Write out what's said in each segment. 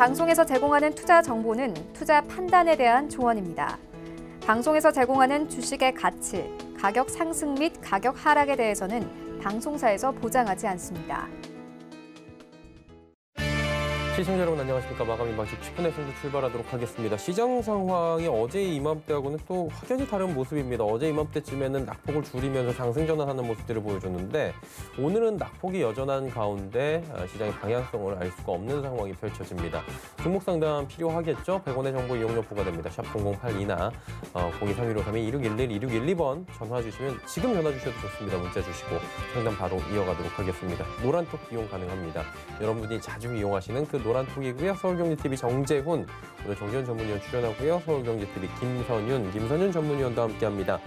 방송에서 제공하는 투자 정보는 투자 판단에 대한 조언입니다. 방송에서 제공하는 주식의 가치, 가격 상승 및 가격 하락에 대해서는 방송사에서 보장하지 않습니다. 시청자 여러분 안녕하십니까. 마감 인방식 10분의 승부 출발하도록 하겠습니다. 시장 상황이 어제 이맘때하고는 또 확연히 다른 모습입니다. 어제 이맘때쯤에는 낙폭을 줄이면서 상승 전환하는 모습들을 보여줬는데 오늘은 낙폭이 여전한 가운데 시장의 방향성을 알 수가 없는 상황이 펼쳐집니다. 종목 상담 필요하겠죠? 100원의 정보 이용료 부과됩니다. 샵 0082나 023153-2611, 2612번 전화 주시면 지금 전화 주셔도 좋습니다. 문자 주시고 상담 바로 이어가도록 하겠습니다. 노란톡 이용 가능합니다. 여러분이 자주 이용하시는 그 노란톡이고요. 서울경제TV 정재훈, 오늘 정재훈 전문위원 출연하고요. 서울경제TV 김선윤 전문위원도 함께합니다.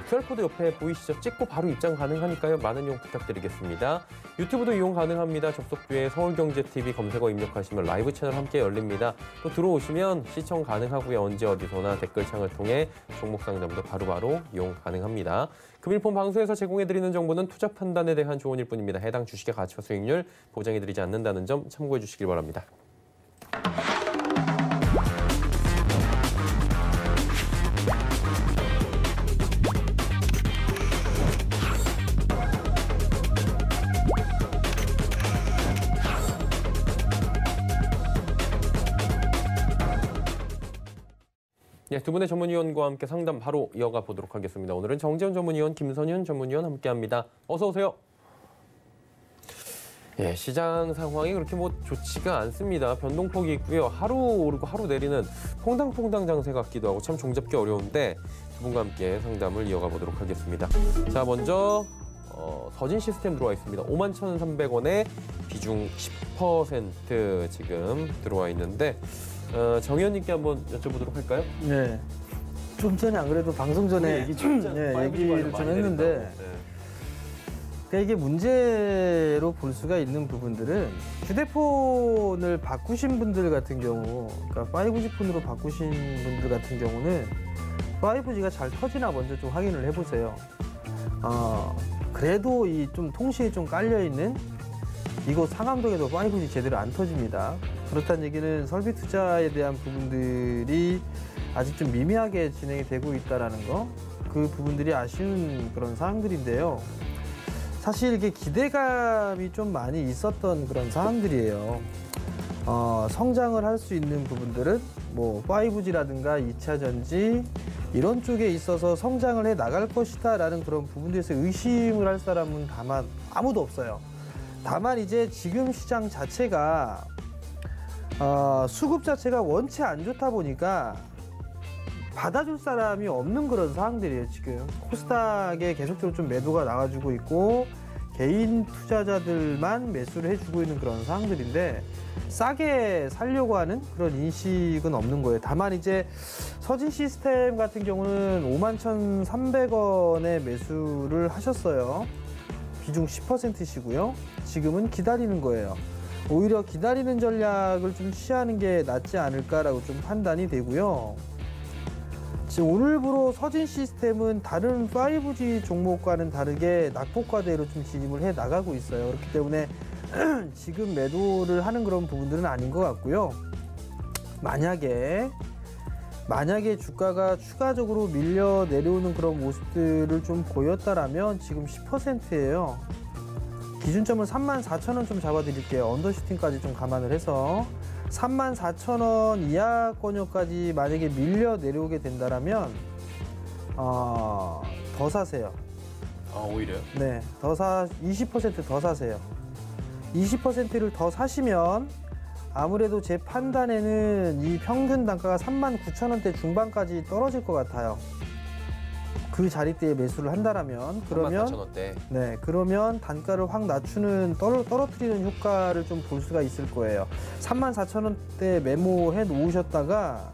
QR코드 옆에 보이시죠? 찍고 바로 입장 가능하니까요. 많은 이용 부탁드리겠습니다. 유튜브도 이용 가능합니다. 접속 뒤에 서울경제TV 검색어 입력하시면 라이브 채널 함께 열립니다. 또 들어오시면 시청 가능하고요. 언제 어디서나 댓글창을 통해 종목 상담도 바로바로 이용 가능합니다. 금일폰 방송에서 제공해드리는 정보는 투자 판단에 대한 조언일 뿐입니다. 해당 주식의 가치와 수익률 보장해드리지 않는다는 점 참고해 주시길 바랍니다. 네, 두 분의 전문위원과 함께 상담 바로 이어가 보도록 하겠습니다. 오늘은 정재훈 전문위원, 김선윤 전문위원 함께합니다. 어서 오세요. 예, 시장 상황이 그렇게 좋지가 않습니다. 변동폭이 있고요. 하루 오르고 하루 내리는 퐁당퐁당 장세 같기도 하고 참 종잡기 어려운데 두 분과 함께 상담을 이어가 보도록 하겠습니다. 자, 먼저 서진 시스템 들어와 있습니다. 51,300원에 비중 10% 지금 들어와 있는데 정 의원님께 한번 여쭤보도록 할까요? 네. 좀 전에 안 그래도 방송 전에 얘기를 좀 했는데 그러니까 이게 문제로 볼 수가 있는 부분들은 휴대폰을 바꾸신 분들 같은 경우, 그러니까 5G 폰으로 바꾸신 분들 같은 경우는 5G가 잘 터지나 먼저 좀 확인을 해보세요. 그래도 이 좀 통신이 좀 깔려 있는 이곳 상암동에도 5G 제대로 안 터집니다. 그렇다는 얘기는 설비 투자에 대한 부분들이 아직 좀 미미하게 진행이 되고 있다는 거, 그 부분들이 아쉬운 그런 사항들인데요. 사실 이게 기대감이 좀 많이 있었던 그런 사항들이에요. 성장을 할 수 있는 부분들은 뭐 5G라든가 2차 전지 이런 쪽에 있어서 성장을 해 나갈 것이다라는 그런 부분들에서 의심을 할 사람은 다만 아무도 없어요. 다만 이제 지금 시장 자체가 수급 자체가 원체 안 좋다 보니까 받아줄 사람이 없는 그런 상황들이에요. 지금 코스닥에 계속적으로 좀 매도가 나와주고 있고 개인 투자자들만 매수를 해주고 있는 그런 상황들인데 싸게 살려고 하는 그런 인식은 없는 거예요. 다만 이제 서진 시스템 같은 경우는 51,300원에 매수를 하셨어요. 비중 10%시고요. 지금은 기다리는 거예요. 오히려 기다리는 전략을 좀 취하는 게 낫지 않을까라고 좀 판단이 되고요. 지금 오늘부로 서진 시스템은 다른 5G 종목과는 다르게 낙폭과대로 좀 진입을 해 나가고 있어요. 그렇기 때문에 지금 매도를 하는 그런 부분들은 아닌 것 같고요. 만약에 주가가 추가적으로 밀려 내려오는 그런 모습들을 좀 보였다라면 지금 10%예요. 기준점은 34,000원 좀 잡아드릴게요. 언더슈팅까지 좀 감안을 해서 34,000원 이하권역까지 만약에 밀려 내려오게 된다라면 더 사세요. 오히려요? 네, 20% 더 사세요. 20%를 더 사시면 아무래도 제 판단에는 이 평균 단가가 39,000원대 중반까지 떨어질 것 같아요. 그 자리대에 매수를 한다라면 그러면 34,000원대. 네, 그러면 단가를 확 낮추는 떨어뜨리는 효과를 좀 볼 수가 있을 거예요. 34,000원대 메모해 놓으셨다가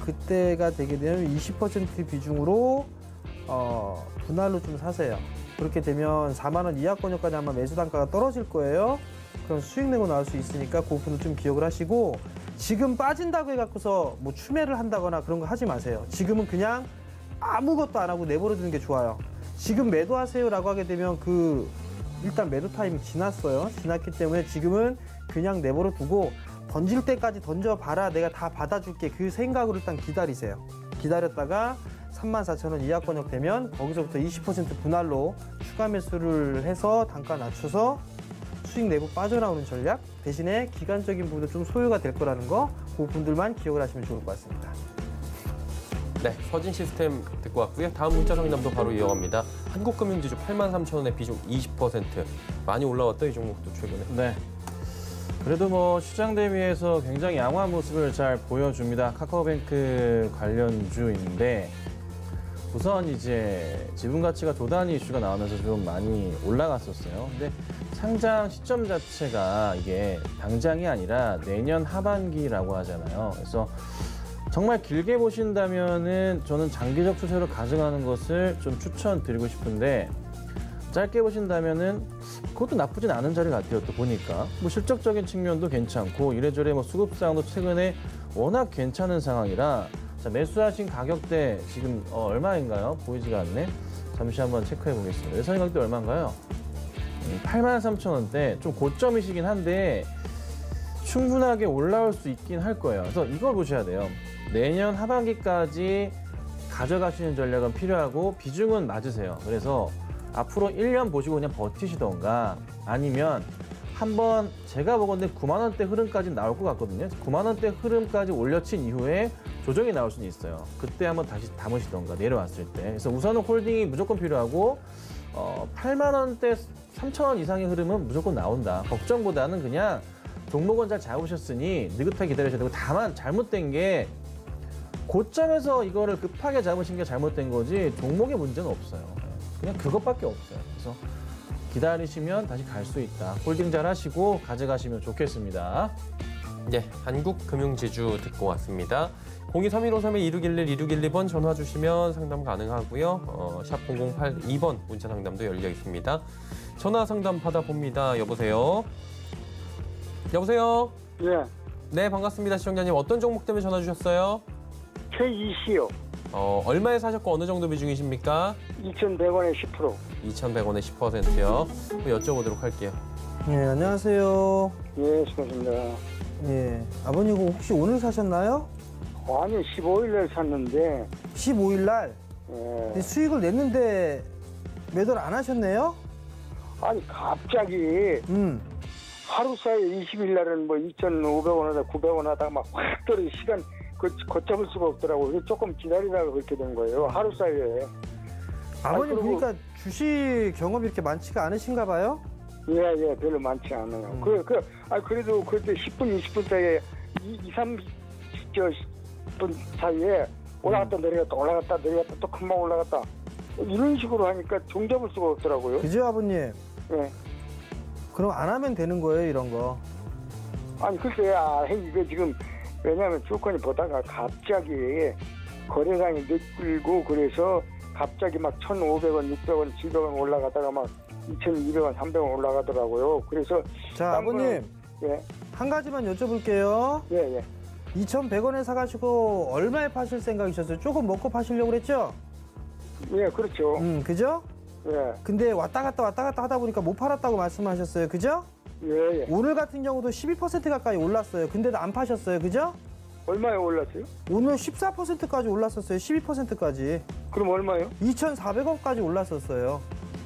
그때가 되게 되면 20% 비중으로 분할로 좀 사세요. 그렇게 되면 4만 원 이하권역까지 아마 매수 단가가 떨어질 거예요. 그럼 수익 내고 나올 수 있으니까 그 부분도 좀 기억을 하시고 지금 빠진다고 해갖고서 뭐 추매를 한다거나 그런 거 하지 마세요. 지금은 그냥 아무것도 안 하고 내버려두는 게 좋아요. 지금 매도하세요라고 하게 되면 일단 매도 타임이 지났어요. 지났기 때문에 지금은 그냥 내버려두고 던질 때까지 던져봐라, 내가 다 받아줄게, 그 생각으로 일단 기다리세요. 기다렸다가 34,000원 이하권역 되면 거기서부터 20% 분할로 추가 매수를 해서 단가 낮춰서 수익 내고 빠져나오는 전략, 대신에 기간적인 부분도 좀 소요가 될 거라는 거, 그 분들만 기억을 하시면 좋을 것 같습니다. 네, 서진 시스템 듣고 왔고요. 다음 문자 상담도 바로 이어갑니다. 한국금융지주 83,000원의 비중 20%. 많이 올라왔다, 이 종목도 최근에. 네. 그래도 뭐 시장 대비해서 굉장히 양호한 모습을 잘 보여줍니다. 카카오뱅크 관련주인데 우선 이제 지분 가치가 도단위 이슈가 나오면서 좀 많이 올라갔었어요. 근데 상장 시점 자체가 이게 당장이 아니라 내년 하반기라고 하잖아요. 그래서 정말 길게 보신다면은 저는 장기적 추세로 가져가는 것을 좀 추천드리고 싶은데, 짧게 보신다면은 그것도 나쁘진 않은 자리 같아요. 또 보니까 뭐 실적적인 측면도 괜찮고 이래저래 뭐 수급 상황도 최근에 워낙 괜찮은 상황이라. 자, 매수하신 가격대 지금 얼마인가요? 보이지가 않네. 잠시 한번 체크해 보겠습니다. 매수하신 가격대 얼마인가요? 83,000원대. 좀 고점이시긴 한데 충분하게 올라올 수 있긴 할 거예요. 그래서 이걸 보셔야 돼요. 내년 하반기까지 가져가시는 전략은 필요하고 비중은 맞으세요. 그래서 앞으로 1년 보시고 그냥 버티시던가, 아니면 한번 제가 보건데 9만 원대 흐름까지 나올 것 같거든요. 9만 원대 흐름까지 올려친 이후에 조정이 나올 수는 있어요. 그때 한번 다시 담으시던가, 내려왔을 때. 그래서 우선은 홀딩이 무조건 필요하고 8만 원대 3천 원 이상의 흐름은 무조건 나온다. 걱정보다는 그냥 종목은 잘 잡으셨으니 느긋하게 기다리셔야 되고, 다만 잘못된 게 고점에서 이거를 급하게 잡으신 게 잘못된 거지 종목의 문제는 없어요. 그냥 그것밖에 없어요. 그래서 기다리시면 다시 갈 수 있다. 홀딩 잘 하시고 가져가시면 좋겠습니다. 네, 한국금융지주 듣고 왔습니다. 023153-2611-2612번 전화 주시면 상담 가능하고요. 샵 0082번 문자 상담도 열려 있습니다. 전화 상담 받아봅니다. 여보세요? 여보세요? 예, 네, 반갑습니다. 시청자님. 어떤 종목 때문에 전화 주셨어요? K2C요. 얼마에 사셨고 어느 정도 비중이십니까? 2,100원에 10%. 2,100원에 10%요. 여쭤보도록 할게요. 네, 안녕하세요. 예, 수고하십니다. 예, 아버님 이거 혹시 오늘 사셨나요? 아니, 15일날 샀는데, 15일 날 예. 수익을 냈는데 매도를 안 하셨네요? 아니, 갑자기 하루 사이에 20일날은 뭐 2,500원 하다 900원 하다가 막 확 떨어지 시간 걷잡을 수가 없더라고요. 그래서 조금 기다리다가 그렇게 된 거예요. 하루 사이에. 아버님 그리고- 보니까 주식 경험이 이렇게 많지가 않으신가 봐요? 예, 별로 많지 않아요. 그래도 그때 10분, 20분 사이에 30분 사이에 올라갔다 내려갔다 또 금방 올라갔다. 이런 식으로 하니까 종잡을 수가 없더라고요. 그죠, 아버님? 예. 그럼 안 하면 되는 거예요, 이런 거. 아니, 글쎄, 이거 지금, 왜냐하면 주권이 보다가 갑자기 거래량이 늦고 그래서 갑자기 막 1,500원, 600원, 700원 올라가다가 막 2,200원, 300원 올라가더라고요. 그래서. 자, 아버님. 예, 한 가지만 여쭤볼게요. 예. 2,100원에 사가시고 얼마에 파실 생각이셨어요? 조금 먹고 파시려고 그랬죠? 예, 그렇죠. 그죠? 예, 근데 왔다 갔다 하다 보니까 못 팔았다고 말씀하셨어요. 그죠? 예. 오늘 같은 경우도 12% 가까이 올랐어요. 근데도 안 파셨어요. 그죠? 얼마에 올랐어요? 오늘 14%까지 올랐었어요. 12%까지. 그럼 얼마요? 2,400원까지 올랐었어요.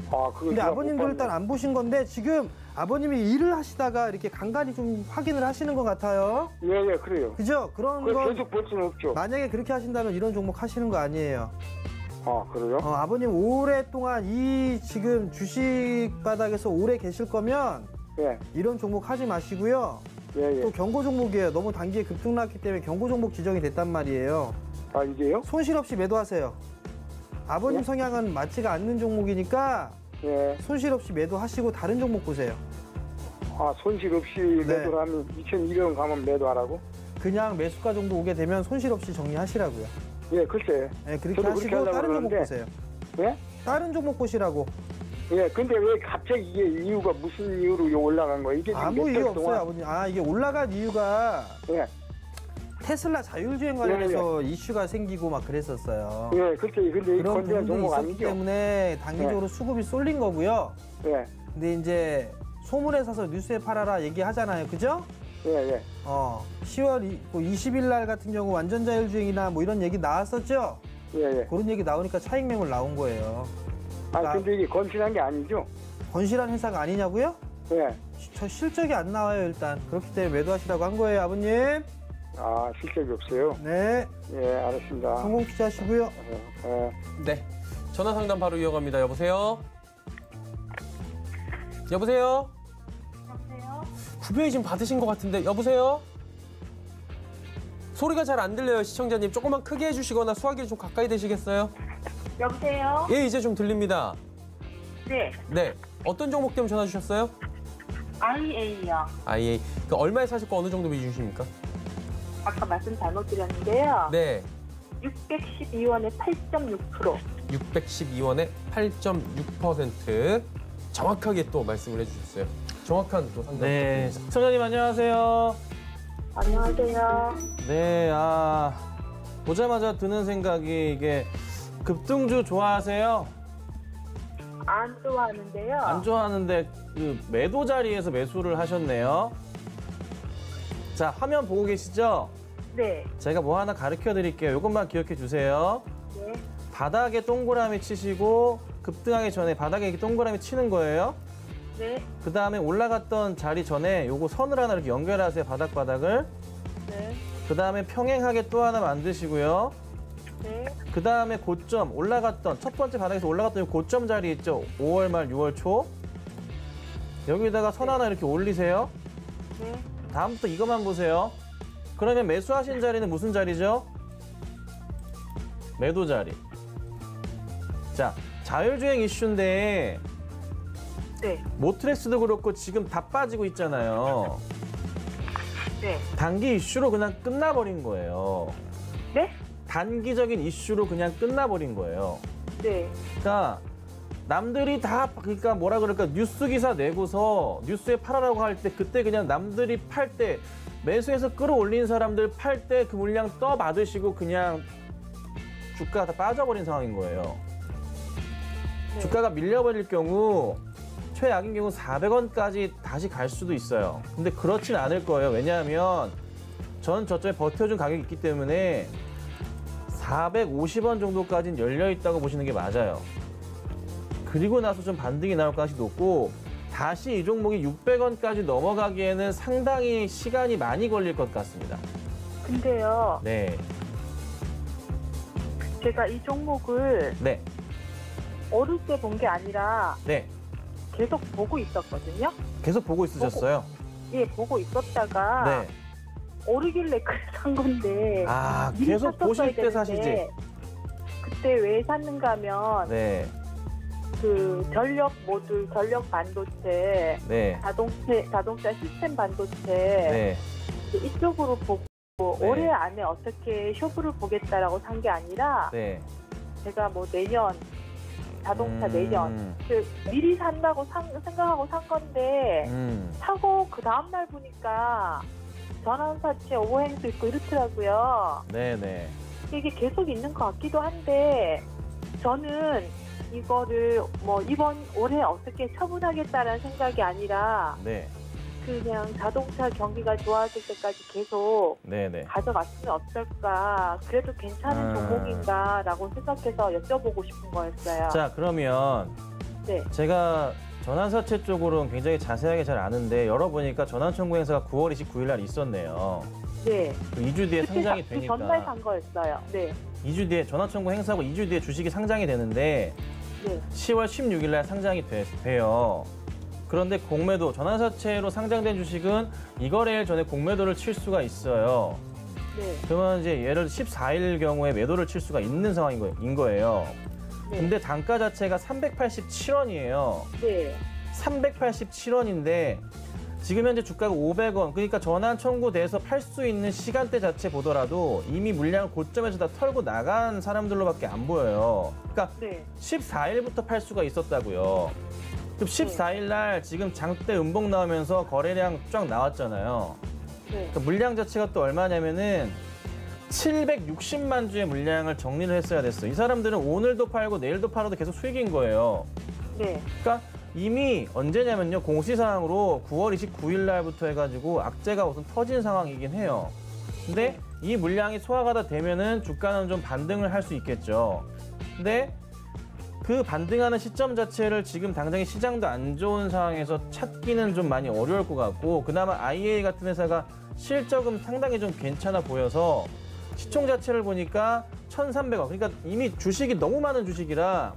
그거 근데 제가 아버님도 못 일단 봤네. 안 보신 건데 지금 아버님이 일을 하시다가 이렇게 간간히 좀 확인을 하시는 것 같아요. 예, 그래요. 그죠? 그런 그걸 건 계속 볼 수는 없죠. 만약에 그렇게 하신다면 이런 종목 하시는 거 아니에요. 그래요? 아버님 오랫동안 이 지금 주식 바닥에서 오래 계실 거면 예, 이런 종목 하지 마시고요. 예. 또 경고 종목이에요. 너무 단기에 급등났기 때문에 경고 종목 지정이 됐단 말이에요. 이제요? 손실 없이 매도하세요. 아버님 예? 성향은 맞지가 않는 종목이니까 예. 손실 없이 매도하시고 다른 종목 보세요. 손실 없이 네. 매도를 하면 2,200원 가면 매도하라고? 그냥 매수가 정도 오게 되면 손실 없이 정리하시라고요. 예, 글쎄. 네, 그렇게 저도 그렇게 하시고 하려고 다른 종목 그러는데. 보세요. 예? 다른 종목 보시라고. 예, 근데 왜 갑자기 이게 이유가 무슨 이유로 올라간 거예요? 이게 지금 아무 몇 이유 달 없어요, 동안- 아버님. 이게 올라간 이유가 예, 테슬라 자율주행 관련해서 이슈가 생기고 막 그랬었어요. 예, 글쎄. 근데 이 그런 건전한 부분도 종목 있었기 아니죠? 때문에 단기적으로 수급이 쏠린 거고요. 예, 근데 이제 소문에 사서 뉴스에 팔아라 얘기하잖아요. 그죠? 예. 10월 20일 날 같은 경우 완전 자율주행이나 뭐 이런 얘기 나왔었죠? 예. 그런 얘기 나오니까 차익 매물 나온 거예요. 근데 이게 건실한 게 아니죠? 건실한 회사가 아니냐고요? 예. 저 실적이 안 나와요, 일단. 그렇기 때문에 매도하시라고 한 거예요, 아버님. 실적이 없어요? 네. 예, 알았습니다. 성공 투자하시고요. 네. 전화 상담 바로 이어갑니다. 여보세요? 여보세요? 구별이 지금 받으신 것 같은데 여보세요? 소리가 잘 안 들려요, 시청자님. 조금만 크게 해주시거나 수화기를 좀 가까이 대시겠어요? 여보세요? 예, 이제 좀 들립니다. 네, 네. 어떤 종목 때문에 전화 주셨어요? IA요. IA. 그 얼마에 사실거 어느 정도 비중이십니까? 아까 말씀 잘못 드렸는데요. 네. 612원에 8.6%. 612원에 8.6%. 정확하게 또 말씀을 해주셨어요. 정확한 또 상담. 네, 시청자님 안녕하세요. 안녕하세요. 네, 보자마자 드는 생각이 이게 급등주 좋아하세요? 안 좋아하는데요. 안 좋아하는데 그 매도 자리에서 매수를 하셨네요. 자, 화면 보고 계시죠? 네, 제가 뭐 하나 가르쳐 드릴게요. 이것만 기억해 주세요. 네, 바닥에 동그라미 치시고 급등하기 전에 바닥에 이렇게 동그라미 치는 거예요. 네, 그 다음에 올라갔던 자리 전에 요거 선을 하나 이렇게 연결하세요. 바닥바닥을. 네, 그 다음에 평행하게 또 하나 만드시고요. 네, 그 다음에 고점 올라갔던 첫 번째 바닥에서 올라갔던 이 고점 자리 있죠. 5월 말 6월 초. 여기다가 선 하나 이렇게 올리세요. 네. 다음부터 이것만 보세요. 그러면 매수하신 자리는 무슨 자리죠? 매도 자리. 자, 자율주행 이슈인데 네, 모트렉스도 그렇고 지금 다 빠지고 있잖아요. 네. 단기 이슈로 그냥 끝나버린 거예요. 네? 단기적인 이슈로 그냥 끝나버린 거예요. 네. 그러니까 남들이 다 그러니까 뭐라 그럴까 뉴스 기사 내고서 뉴스에 팔아라고 할 때 그때 그냥 남들이 팔 때 매수해서 끌어올린 사람들 팔 때 그 물량 떠 받으시고 그냥 주가가 다 빠져버린 상황인 거예요. 네. 주가가 밀려버릴 경우 최악인 경우 400원까지 다시 갈 수도 있어요. 근데 그렇진 않을 거예요. 왜냐하면 전 저쪽에 버텨준 가격이 있기 때문에 450원 정도까지는 열려있다고 보시는 게 맞아요. 그리고 나서 좀 반등이 나올 가능성이 높고 다시 이 종목이 600원까지 넘어가기에는 상당히 시간이 많이 걸릴 것 같습니다. 근데요, 네. 제가 이 종목을 네. 오를 때 본 게 아니라 네. 계속 보고 있었거든요. 계속 보고 있으셨어요? 예, 보고 있었다가 네. 오르길래 산 건데 미리 계속 샀었어야 보실 때 되는데 사시지? 그때 왜 샀는가 하면 네. 그 전력 모듈, 전력 반도체, 네. 자동차 시스템 반도체 네. 이쪽으로 보고 네. 올해 안에 어떻게 쇼부를 보겠다라고 산 게 아니라 네. 제가 뭐 내년 자동차 내년 그 미리 산다고 생각하고 산 건데 사고 그 다음날 보니까 전환사채 오버행도 있고 이렇더라고요. 네네. 이게 계속 있는 것 같기도 한데 저는 이거를 뭐 이번 올해 어떻게 처분하겠다는 생각이 아니라 네. 그냥 자동차 경기가 좋아질 때까지 계속 네네. 가져갔으면 어떨까, 그래도 괜찮은 종목인가라고 생각해서 여쭤보고 싶은 거였어요. 자, 그러면 네. 제가 전환사채 쪽으로는 굉장히 자세하게 잘 아는데 열어보니까 전환청구 행사가 9월 29일 날 있었네요. 네. 그 2주 뒤에 상장이 그 되니까. 전날 산 거였어요. 네. 2주 뒤에 전환청구 행사하고 2주 뒤에 주식이 상장이 되는데 네. 10월 16일 날 상장이 돼요. 그런데 공매도, 전환사채로 상장된 주식은 이 거래일 전에 공매도를 칠 수가 있어요. 네. 그러면 이제 예를 들어 14일 경우에 매도를 칠 수가 있는 상황인 거예요. 네. 근데 단가 자체가 387원이에요. 네. 387원인데 지금 현재 주가가 500원. 그러니까 전환 청구돼서 팔 수 있는 시간대 자체 보더라도 이미 물량을 고점에서 다 털고 나간 사람들로밖에 안 보여요. 그러니까 네. 14일부터 팔 수가 있었다고요. 그럼 14일 날 지금 장대 음봉 나오면서 거래량 쫙 나왔잖아요. 네. 그러니까 물량 자체가 또 얼마냐면은 760만 주의 물량을 정리를 했어야 됐어. 이 사람들은 오늘도 팔고 내일도 팔아도 계속 수익인 거예요. 네. 그러니까 이미 언제냐면요. 공시사항으로 9월 29일 날부터 해가지고 악재가 우선 터진 상황이긴 해요. 근데 이 물량이 소화가 다 되면은 주가는 좀 반등을 할 수 있겠죠. 근데 그 반등하는 시점 자체를 지금 당장에 시장도 안 좋은 상황에서 찾기는 좀 많이 어려울 것 같고, 그나마 IA 같은 회사가 실적은 상당히 좀 괜찮아 보여서 시총 자체를 보니까 1,300원. 그러니까 이미 주식이 너무 많은 주식이라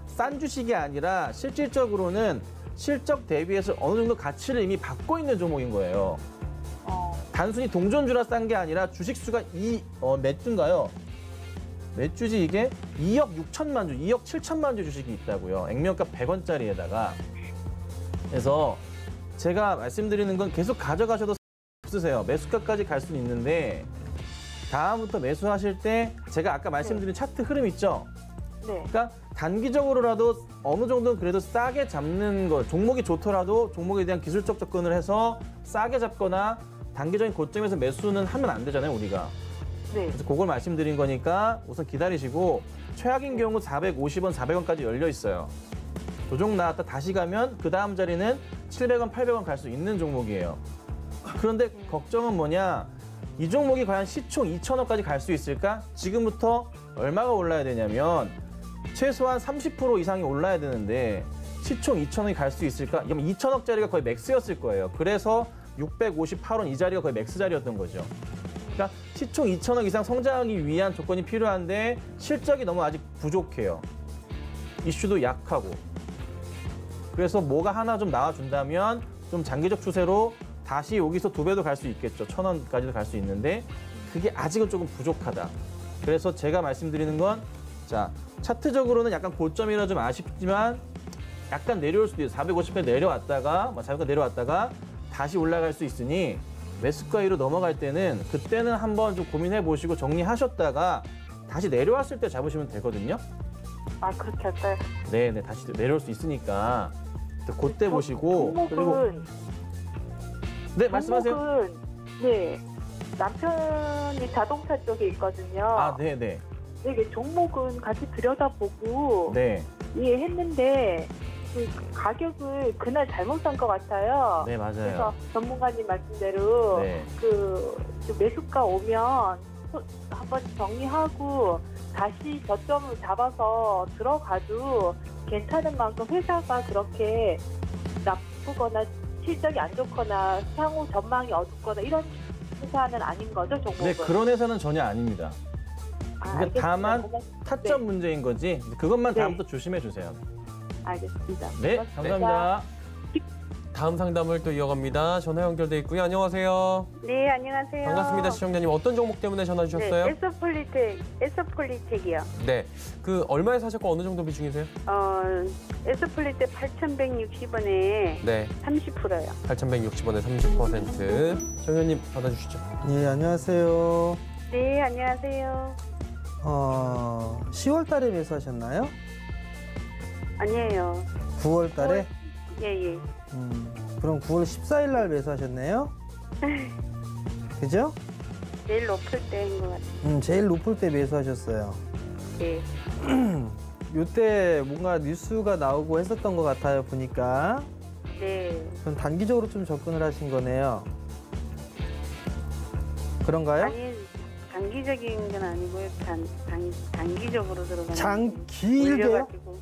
싼 주식이 아니라 실질적으로는 실적 대비해서 어느 정도 가치를 이미 받고 있는 종목인 거예요. 단순히 동전주라 싼 게 아니라 주식 수가 몇 주인가요? 몇 주지 이게? 2억 6천만 주, 2억 7천만 주 주식이 있다고요. 액면가 100원짜리에다가. 그래서 제가 말씀드리는 건 계속 가져가셔도 없으세요. 매수가까지 갈 수는 있는데 다음부터 매수하실 때 제가 아까 말씀드린 차트 흐름 있죠? 네. 그러니까 단기적으로라도 어느 정도는 그래도 싸게 잡는 거, 종목이 좋더라도 종목에 대한 기술적 접근을 해서 싸게 잡거나 단기적인 고점에서 매수는 하면 안 되잖아요, 우리가. 네. 그래서 그걸 말씀드린 거니까 우선 기다리시고, 최악인 경우 450원, 400원까지 열려 있어요. 조정 나왔다 다시 가면 그 다음 자리는 700원, 800원 갈 수 있는 종목이에요. 그런데 걱정은 뭐냐? 이 종목이 과연 시총 2천억까지 갈 수 있을까? 지금부터 얼마가 올라야 되냐면 최소한 30% 이상이 올라야 되는데 시총 2천억이 갈 수 있을까? 그럼 2천억짜리가 거의 맥스였을 거예요. 그래서 658원 이 자리가 거의 맥스 자리였던 거죠. 그러니까 시총 2천억 이상 성장하기 위한 조건이 필요한데 실적이 너무 아직 부족해요. 이슈도 약하고. 그래서 뭐가 하나 좀 나와준다면 좀 장기적 추세로 다시 여기서 2배도 갈 수 있겠죠. 1,000원까지도 갈 수 있는데 그게 아직은 조금 부족하다. 그래서 제가 말씀드리는 건, 자, 차트적으로는 약간 고점이라 좀 아쉽지만 약간 내려올 수도 있어요. 450에 내려왔다가 400원 내려왔다가 다시 올라갈 수 있으니 매수가 위로 넘어갈 때는 그때는 한번 좀 고민해 보시고 정리하셨다가 다시 내려왔을 때 잡으시면 되거든요. 아, 그렇게 할까요? 네네, 다시 내려올 수 있으니까 그때 보시고. 종목은, 그리고 네, 말씀하세요. 종목은, 네, 남편이 자동차 쪽에 있거든요. 아, 네네. 이게 종목은 같이 들여다보고 네, 이해했는데 그 가격을 그날 잘못 산 것 같아요. 네, 그래서 맞아요. 전문가님 말씀대로 네. 그 매수가 오면 한번 정리하고 다시 저점을 잡아서 들어가도 괜찮은 만큼 회사가 그렇게 나쁘거나 실적이 안 좋거나 향후 전망이 어둡거나 이런 회사는 아닌 거죠, 종목은? 네, 그런 회사는 전혀 아닙니다. 아, 그러니까 다만 알겠습니다. 타점 네. 문제인 거지. 그것만 네. 다음부터 조심해 주세요. 알겠습니다. 네, 고맙습니다. 감사합니다. 다음 상담을 또 이어갑니다. 전화 연결돼 있고요. 안녕하세요. 네, 안녕하세요. 반갑습니다, 시청자님. 어떤 종목 때문에 전화 주셨어요? 네, 에서폴리텍이요. 네. 그 얼마에 사셨고 어느 정도 비중이세요? 에서폴리텍 8,160원에 네. 30%요. 8,160원에 30%. 정현님 받아주시죠. 예, 안녕하세요. 네, 안녕하세요. 10월 달에 매수하셨나요? 아니에요. 9월 달에? 예, 예. 그럼 9월 14일 날 매수하셨네요? 그죠? 제일 높을 때인 것 같아요. 제일 높을 때 매수하셨어요. 네. 요때 뭔가 뉴스가 나오고 했었던 것 같아요, 보니까. 네. 그럼 단기적으로 좀 접근을 하신 거네요. 그런가요? 아니, 단기적인 건 아니고요. 단기적으로 들어가는 길게요? 올려가지고.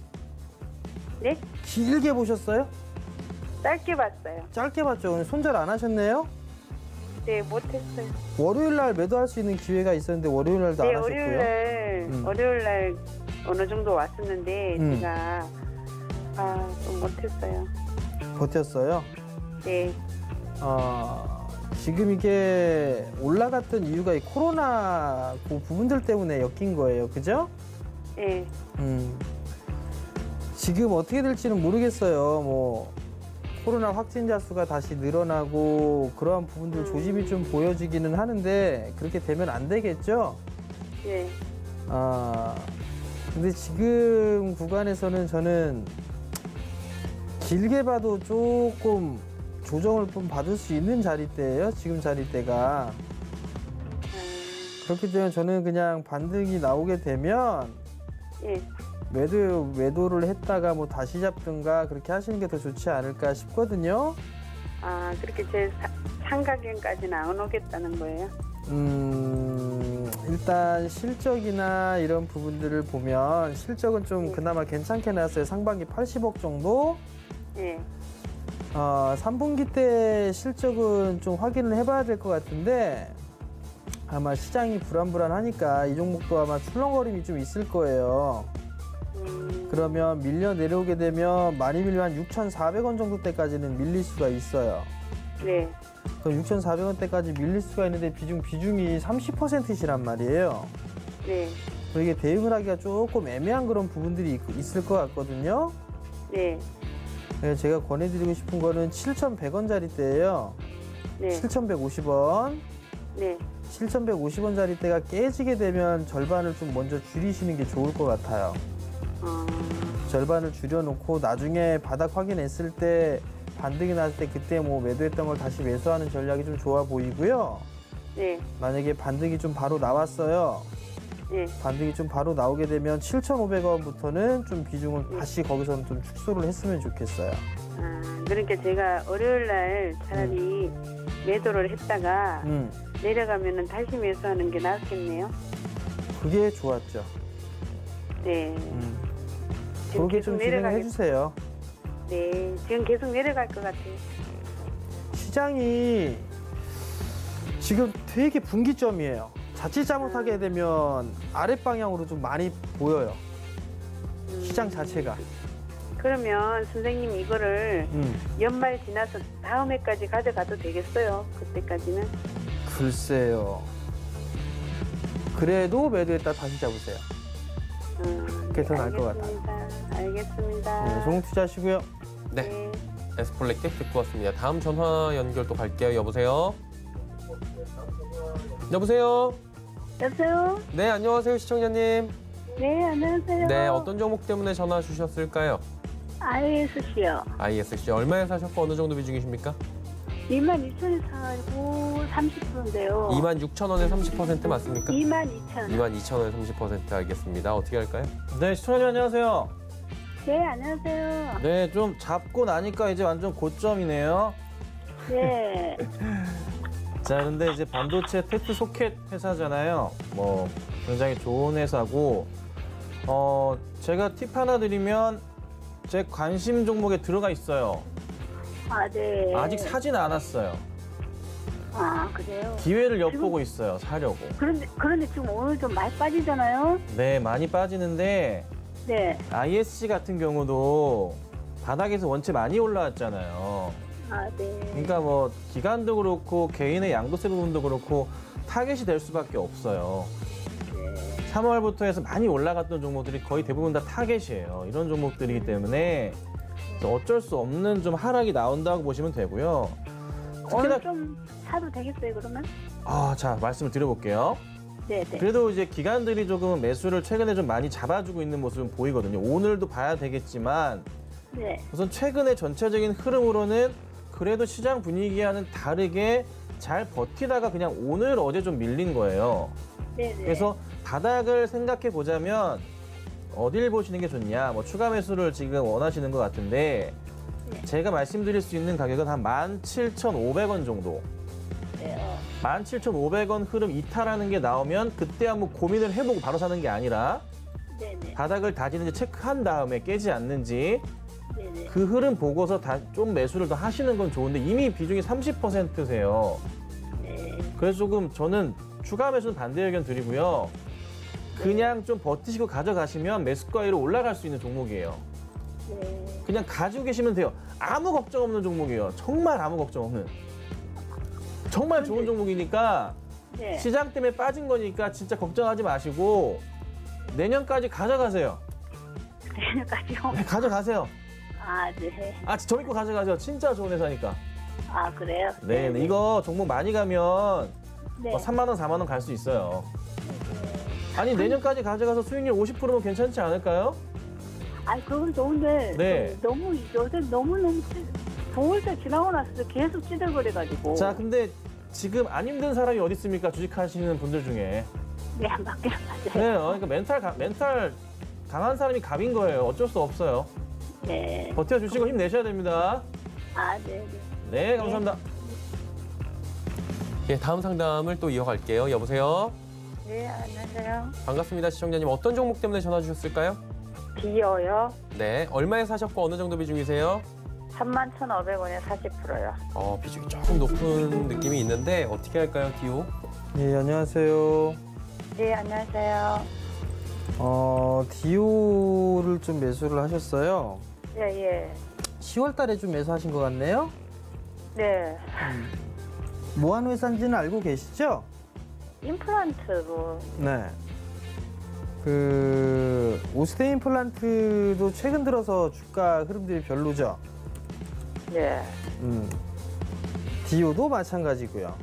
네? 길게 보셨어요? 짧게 봤어요. 짧게 봤죠. 오늘 손절 안 하셨네요? 네, 못했어요. 월요일 날 매도할 수 있는 기회가 있었는데 월요일 날도 네, 안 하셨고요. 월요일 날 어느 정도 왔었는데 제가 좀 못했어요. 버텼어요? 네. 지금 이게 올라갔던 이유가 이 코로나 그 부분들 때문에 엮인 거예요. 그죠? 네. 지금 어떻게 될지는 모르겠어요. 뭐 코로나 확진자 수가 다시 늘어나고 그러한 부분들 조짐이 좀 보여지기는 하는데 그렇게 되면 안 되겠죠? 네. 근데 지금 구간에서는 저는 길게 봐도 조금 조정을 좀 받을 수 있는 자리대예요. 지금 자리대가. 그렇기 때문에 저는 그냥 반등이 나오게 되면 예. 매도를 했다가 뭐 다시 잡든가 그렇게 하시는 게 더 좋지 않을까 싶거든요. 아, 그렇게 제 상가격까지는 안 오겠다는 거예요? 일단 실적이나 이런 부분들을 보면 실적은 좀 네. 그나마 괜찮게 나왔어요. 상반기 80억 정도. 예. 3분기 때 실적은 좀 확인을 해봐야 될 것 같은데 아마 시장이 불안불안하니까 이 종목도 아마 출렁거림이 좀 있을 거예요. 그러면 밀려 내려오게 되면 많이 밀려 한 6,400원 정도 때까지는 밀릴 수가 있어요. 네. 그럼 6,400원대까지 밀릴 수가 있는데 비중이 30%시란 말이에요. 네. 이게 대응을 하기가 조금 애매한 그런 부분들이 있을 것 같거든요. 네. 그래서 제가 권해드리고 싶은 거는 7,100원짜리대예요. 네. 7,150원. 네. 7,150원짜리대가 깨지게 되면 절반을 좀 먼저 줄이시는 게 좋을 것 같아요. 절반을 줄여놓고 나중에 바닥 확인했을 때 반등이 났을 때 그때 뭐 매도했던 걸 다시 매수하는 전략이 좀 좋아 보이고요. 네. 만약에 반등이 좀 바로 나왔어요. 네. 반등이 좀 바로 나오게 되면 7,500원부터는 좀 비중을 다시 거기서는 좀 축소를 했으면 좋겠어요. 아, 그러니까 제가 월요일 날 차라리 매도를 했다가 내려가면은 다시 매수하는 게 낫겠네요. 그게 좋았죠. 네. 그렇게 좀 진행해 주세요. 네. 지금 계속 내려갈 것 같아요. 시장이 지금 되게 분기점이에요. 자칫 잘못하게 되면 아랫방향으로 좀 많이 보여요. 시장 자체가. 그러면 선생님 이거를 연말 지나서 다음 해까지 가져가도 되겠어요? 그때까지는? 글쎄요. 그래도 매도했다 다시 잡으세요. 그게 더 나을 것 같아요. 알겠습니다. 네, 종목 투자하시고요. 네. 에스폴렉틱 듣고 왔습니다. 다음 전화 연결 또 갈게요. 여보세요? 여보세요? 여보세요? 네, 안녕하세요, 시청자님. 네, 안녕하세요. 네, 어떤 종목 때문에 전화 주셨을까요? ISC요. ISC 얼마에 사셨고 어느 정도 비중이십니까? 22,000원 사고 30%인데요. 26,000원에 30% 맞습니까? 22,000원. 22,000원에 30% 알겠습니다. 어떻게 할까요? 네, 시청자님 안녕하세요. 네, 안녕하세요. 네, 좀 잡고 나니까 이제 완전 고점이네요. 네. 자, 근데 이제 반도체 테스트 소켓 회사잖아요. 뭐 굉장히 좋은 회사고, 제가 팁 하나 드리면 제 관심 종목에 들어가 있어요. 아, 네. 아직 사진 않았어요. 아, 그래요? 기회를 엿보고 있어요, 사려고. 그런데 지금 오늘 좀 많이 빠지잖아요? 네, 많이 빠지는데 네. ISC 같은 경우도 바닥에서 원체 많이 올라왔잖아요. 아, 네. 그러니까 뭐 기관도 그렇고 개인의 양도세 부분도 그렇고 타겟이 될 수밖에 없어요. 3월부터 해서 많이 올라갔던 종목들이 거의 대부분 다 타겟이에요. 이런 종목들이기 때문에 어쩔 수 없는 좀 하락이 나온다고 보시면 되고요. 오늘 좀 사도 되겠어요, 그러면? 자, 말씀을 드려볼게요. 네, 네. 그래도 이제 기관들이 조금 매수를 최근에 좀 많이 잡아주고 있는 모습은 보이거든요. 오늘도 봐야 되겠지만 네. 우선 최근의 전체적인 흐름으로는 그래도 시장 분위기와는 다르게 잘 버티다가 그냥 오늘 어제 좀 밀린 거예요. 네, 네. 그래서 바닥을 생각해 보자면 어딜 보시는 게 좋냐, 뭐 추가 매수를 지금 원하시는 것 같은데 제가 말씀드릴 수 있는 가격은 한 17,500원 정도. 17,500원 흐름 이탈하는 게 나오면 그때 한번 고민을 해보고 바로 사는 게 아니라 바닥을 다지는지 체크한 다음에 깨지 않는지 그 흐름 보고서 좀 매수를 더 하시는 건 좋은데 이미 비중이 30%세요. 그래서 조금 저는 추가 매수는 반대 의견 드리고요. 그냥 좀 버티시고 가져가시면 매수가위로 올라갈 수 있는 종목이에요. 그냥 가지고 계시면 돼요. 아무 걱정 없는 종목이에요. 정말 아무 걱정 없는. 정말 좋은 종목이니까 시장 때문에 빠진 거니까 진짜 걱정하지 마시고 내년까지 가져가세요. 내년까지요? 네, 가져가세요. 아, 네. 저 믿고 가져가세요. 진짜 좋은 회사니까. 아, 그래요? 네, 이거 종목 많이 가면 네. 3만 원, 4만 원 갈 수 있어요. 아니, 내년까지 가져가서 수익률 50%면 괜찮지 않을까요? 아니, 그건 좋은데 네. 너무 요새 너무너무 9월달 지나고 나서 계속 찌들거려가지고. 자, 근데 지금 안 힘든 사람이 어디 있습니까? 주식하시는 분들 중에. 네, 맞긴 맞아요. 네, 그러니까 멘탈 강한 사람이 갑인 거예요. 어쩔 수 없어요. 네. 버텨주시고 힘내셔야 됩니다. 아, 네. 네, 감사합니다. 예, 다음 상담을 또 이어갈게요. 여보세요? 네, 안녕하세요. 반갑습니다. 시청자님. 어떤 종목 때문에 전화 주셨을까요? 디어요. 네. 얼마에 사셨고 어느 정도 비중이세요? 31,500원에 40%요. 비중이 조금 높은 느낌이 있는데 어떻게 할까요, 디오? 네, 안녕하세요. 네, 안녕하세요. 디오를 좀 매수를 하셨어요. 예, 예. 10월 달에 좀 매수하신 것 같네요. 네. 뭐 하는 회사인지는 알고 계시죠? 임플란트로. 네. 오스테 임플란트도 최근 들어서 주가 흐름들이 별로죠. 네. 디오도 마찬가지고요.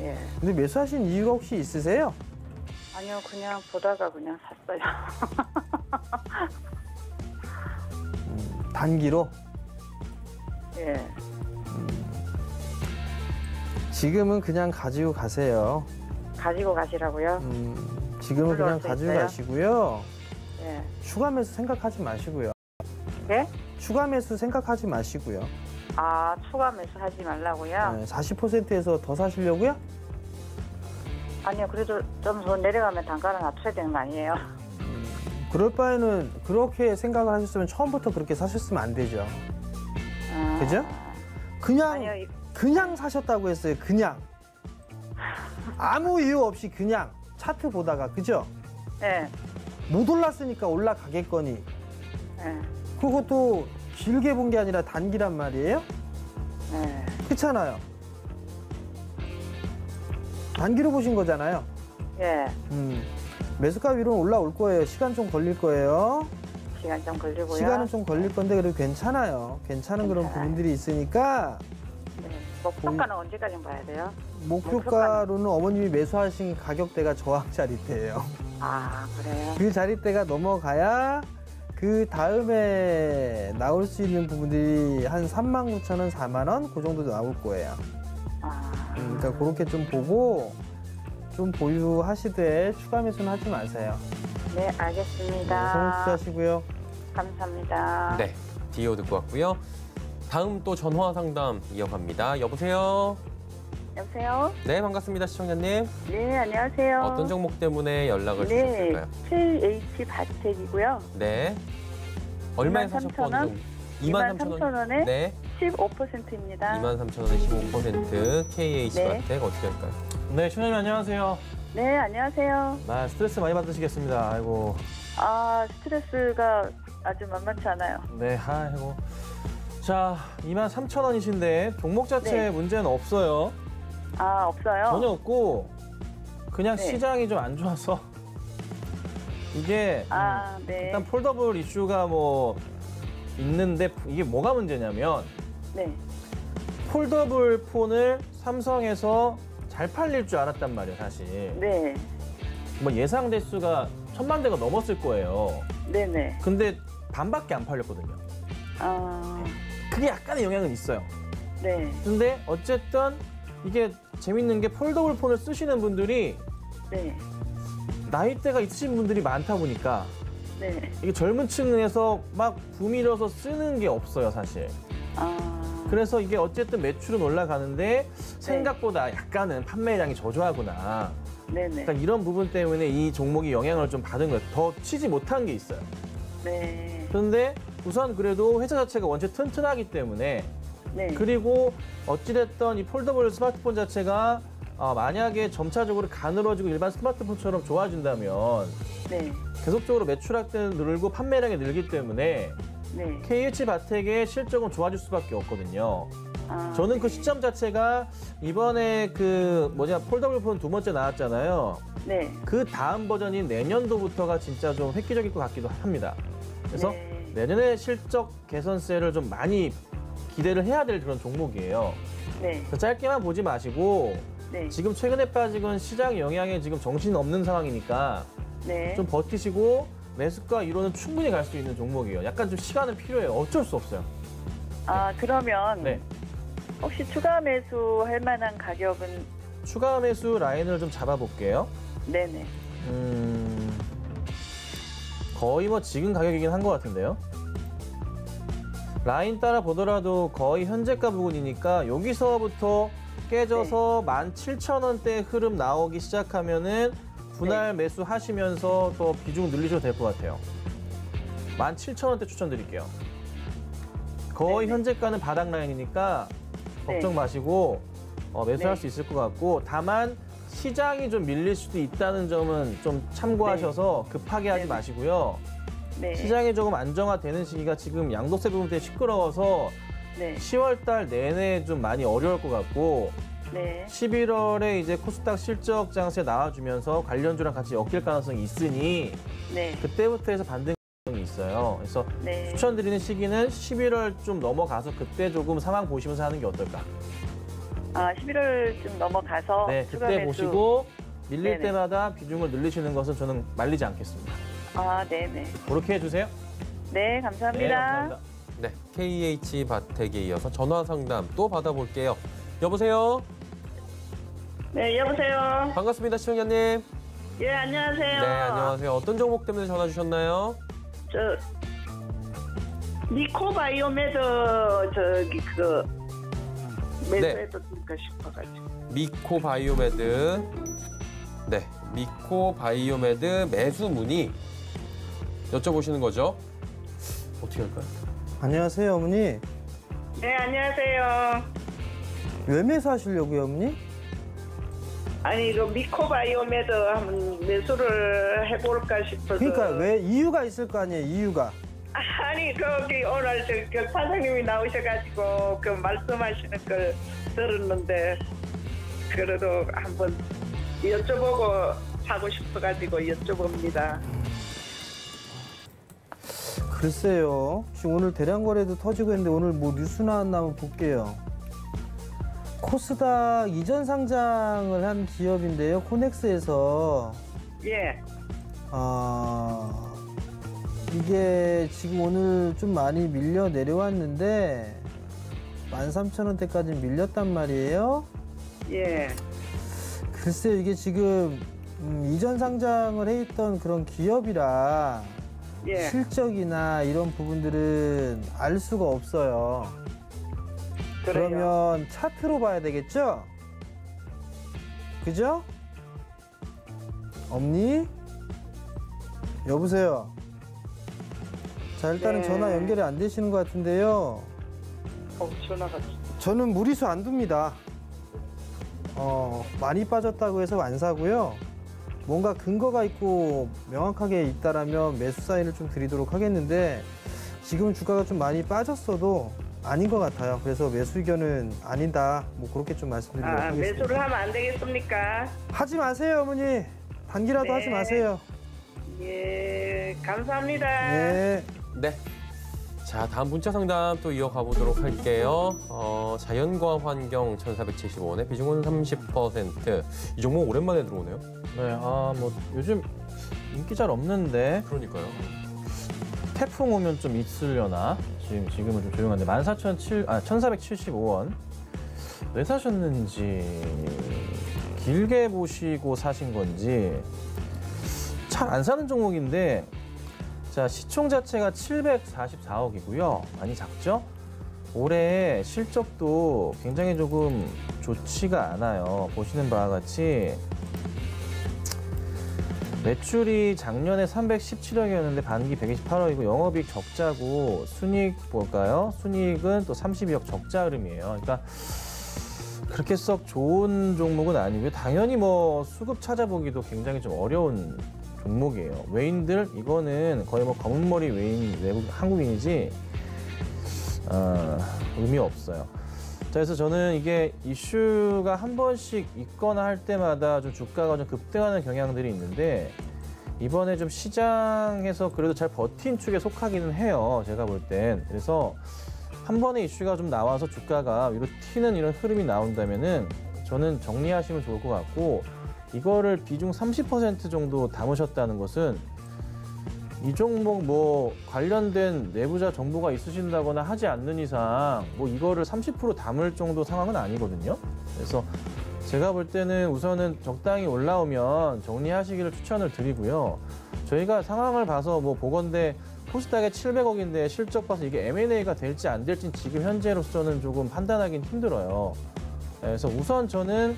예. 근데 매수하신 이유가 혹시 있으세요? 아니요, 그냥 보다가 그냥 샀어요. 단기로? 예. 지금은 그냥 가지고 가세요. 가지고 가시라고요? 지금은 그냥 올라올 수 가지고 있어요? 가시고요. 예. 추가 매수 생각하지 마시고요. 네? 추가 매수 생각하지 마시고요. 아, 추가 매수 하지 말라고요? 네, 40%에서 더 사시려고요? 아니요, 그래도 좀 더 내려가면 단가를 낮춰야 되는 거 아니에요? 그럴 바에는 그렇게 생각을 하셨으면 처음부터 그렇게 사셨으면 안 되죠. 아, 그죠? 그냥 아니요, 그냥 사셨다고 했어요. 그냥 아무 이유 없이 그냥 차트 보다가 그죠? 예. 못 올랐으니까 올라가겠거니. 예. 그것도 길게 본 게 아니라 단기란 말이에요. 예. 그렇잖아요. 단기로 보신 거잖아요. 예. 매수가 위로는 올라올 거예요. 시간 좀 걸릴 거예요. 시간 좀 걸리고요. 시간은 좀 걸릴 건데 그래도 괜찮아요. 괜찮은 그런 괜찮아요. 부분들이 있으니까 네. 목표가는 언제까지 봐야 돼요? 목표가로는 어머님이 매수하신 가격대가 저항 자리대예요. 아, 그래요? 그 자리대가 넘어가야 그 다음에 나올 수 있는 부분들이 한 39,000원, 4만 원 그 정도 나올 거예요. 아, 그러니까 그렇게 좀 보고 좀 보유하시되 추가 매수는 하지 마세요. 네, 성공 알겠습니다. 투자하시고요. 감사합니다. 네. 디오 듣고 왔고요. 다음 또 전화 상담 이어갑니다. 여보세요? 여보세요? 네, 반갑습니다. 시청자님. 네, 안녕하세요. 어떤 종목 때문에 연락을 네, 주셨을까요? KH 바텍이고요. 네. 얼마에 23,000원? 사셨고 어느 정도? 23,000원에 네. 15%입니다. 23,000원에 15% KH 네. 바텍 어떻게 할까요? 네, 신현님 안녕하세요. 네, 안녕하세요. 나 스트레스 많이 받으시겠습니다. 아이고. 아, 스트레스가 아주 만만치 않아요. 네, 아이고. 자, 23,000원이신데 종목 자체에 네. 문제는 없어요. 아, 없어요? 전혀 없고 그냥 네. 시장이 좀 안 좋아서 이게 아, 네. 일단 폴더블 이슈가 뭐 있는데 이게 뭐가 문제냐면 네. 폴더블 폰을 삼성에서 잘 팔릴 줄 알았단 말이에요, 사실. 네. 뭐 예상 대수가 1,000만 대가 넘었을 거예요. 네네. 근데 반밖에 안 팔렸거든요. 아, 그게 약간의 영향은 있어요. 네. 근데 어쨌든 이게 재밌는 게 폴더블 폰을 쓰시는 분들이 네. 나이대가 있으신 분들이 많다 보니까 네. 이게 젊은 층에서 막 붐이려서 쓰는 게 없어요, 사실. 아, 그래서 이게 어쨌든 매출은 올라가는데 생각보다 약간은 판매량이 저조하구나. 네네. 그러니까 이런 부분 때문에 이 종목이 영향을 좀 받은 거예요. 더 치지 못한 게 있어요. 네. 그런데 우선 그래도 회사 자체가 원체 튼튼하기 때문에 네. 그리고 어찌됐든 이 폴더블 스마트폰 자체가 만약에 점차적으로 가늘어지고 일반 스마트폰처럼 좋아진다면 네. 계속적으로 매출액은 늘고 판매량이 늘기 때문에 네. KH 바텍의 실적은 좋아질 수밖에 없거든요. 아, 저는 그 시점 자체가 이번에 폴더블 폰 두 번째 나왔잖아요. 네. 그 다음 버전인 내년도부터가 진짜 좀 획기적일 것 같기도 합니다. 그래서 네. 내년에 실적 개선세를 좀 많이 기대를 해야 될 그런 종목이에요. 네. 그래서 짧게만 보지 마시고 네. 지금 최근에 빠지건 시장 영향에 지금 정신이 없는 상황이니까 네. 좀 버티시고 매수가 이로는 충분히 갈 수 있는 종목이에요. 약간 좀 시간은 필요해요. 어쩔 수 없어요. 아, 그러면 네. 혹시 추가 매수할 만한 가격은 추가 매수 라인을 좀 잡아볼게요. 네네. 거의 뭐 지금 가격이긴 한 것 같은데요. 라인 따라 보더라도 거의 현재가 부근이니까 여기서부터 깨져서 17,000원대 흐름 나오기 시작하면은 분할 매수 하시면서 또 비중 늘리셔도 될 것 같아요. 17,000원대 추천드릴게요. 거의 현재가는 바닥 라인이니까 걱정 마시고 매수할 수 있을 것 같고, 다만 시장이 좀 밀릴 수도 있다는 점은 좀 참고하셔서 급하게 하지 마시고요. 시장이 조금 안정화되는 시기가 지금 양도세 부분 때문에 시끄러워서 10월 달 내내 좀 많이 어려울 것 같고, 11월에 이제 코스닥 실적 장세 나와주면서 관련주랑 같이 엮일 가능성이 있으니 그때부터 해서 반등이 있어요. 그래서 추천드리는 시기는 11월 좀 넘어가서 그때 조금 상황 보시면서 하는 게 어떨까? 11월쯤 넘어가서 그때 보시고 밀릴 때마다 비중을 늘리시는 것은 저는 말리지 않겠습니다. 네네. 그렇게 해주세요. 네, 감사합니다. 네, 감사합니다. 네, KH바텍에 이어서 전화 상담 또 받아볼게요. 여보세요? 네, 여보세요. 반갑습니다, 시청자님. 예, 안녕하세요. 네, 안녕하세요. 어떤 종목 때문에 전화 주셨나요? 미코바이오메드 매수해도 될까 싶어가지고. 미코바이오메드. 네, 미코바이오메드 매수 문의 여쭤보시는 거죠? 어떻게 할까요? 안녕하세요, 어머니. 네, 안녕하세요. 왜 매수하시려고요, 어머니? 아니, 이거 미코바이오메드 한번 매수를 해볼까 싶어서. 그러니까 왜 이유가 있을 거 아니에요, 이유가. 아니, 거기 오늘 그 사장님이 나오셔가지고 그 말씀하시는 걸 들었는데, 그래도 한번 여쭤보고 사고 싶어가지고 여쭤봅니다. 글쎄요. 지금 오늘 대량 거래도 터지고 있는데 오늘 뭐 뉴스 나왔나 한번 볼게요. 코스닥 이전 상장을 한 기업인데요. 코넥스에서. 예. 이게 지금 오늘 좀 많이 밀려 내려왔는데 13,000원대까지 밀렸단 말이에요. 예. 글쎄요. 이게 지금 이전 상장을 해 있던 그런 기업이라 실적이나 이런 부분들은 알 수가 없어요. 그래요. 그러면 차트로 봐야 되겠죠? 그죠? 엄니? 여보세요? 자, 일단은 전화 연결이 안 되시는 것 같은데요. 전화가. 저는 무리수 안 둡니다. 많이 빠졌다고 해서 안 사고요. 뭔가 근거가 있고 명확하게 있다라면 매수 사인을 좀 드리도록 하겠는데 지금은 주가가 좀 많이 빠졌어도 아닌 것 같아요. 그래서 매수 의견은 아니다. 뭐 그렇게 좀 말씀드리도록 하겠습니다. 매수를 하면 안 되겠습니까? 하지 마세요, 어머니. 단기라도 하지 마세요. 예, 감사합니다. 네. 네. 자, 다음 문자 상담 또 이어가 보도록 할게요. 자연과 환경 1,475원에 비중은 30%. 이 종목 오랜만에 들어오네요. 네, 뭐 요즘 인기 잘 없는데. 그러니까요. 태풍 오면 좀 있으려나? 지금은 좀 조용한데 14,475원. 왜 사셨는지 길게 보시고 사신 건지 잘 안 사는 종목인데. 자, 시총 자체가 744억이고요. 많이 작죠? 올해 실적도 굉장히 조금 좋지가 않아요. 보시는 바와 같이 매출이 작년에 317억이었는데 반기 128억이고 영업이익 적자고 순이익 볼까요? 순이익은 또 32억 적자 흐름이에요. 그러니까 그렇게 썩 좋은 종목은 아니고요. 당연히 뭐 수급 찾아보기도 굉장히 좀 어려운 종목이에요. 외인들 이거는 거의 뭐 검은머리 외인 외국 한국인이지 의미 없어요. 자, 그래서 저는 이게 이슈가 한 번씩 있거나 할 때마다 좀 주가가 좀 급등하는 경향들이 있는데 이번에 좀 시장에서 그래도 잘 버틴 축에 속하기는 해요. 제가 볼 땐. 그래서 한 번의 이슈가 좀 나와서 주가가 위로 튀는 이런 흐름이 나온다면은 저는 정리하시면 좋을 것 같고, 이거를 비중 30% 정도 담으셨다는 것은 이 종목 뭐 관련된 내부자 정보가 있으신다거나 하지 않는 이상 뭐 이거를 30% 담을 정도 상황은 아니거든요. 그래서 제가 볼 때는 우선은 적당히 올라오면 정리하시기를 추천을 드리고요. 저희가 상황을 봐서 뭐 보건대 코스닥에 700억인데 실적 봐서 이게 M&A가 될지 안 될지 지금 현재로서는 조금 판단하기는 힘들어요. 그래서 우선 저는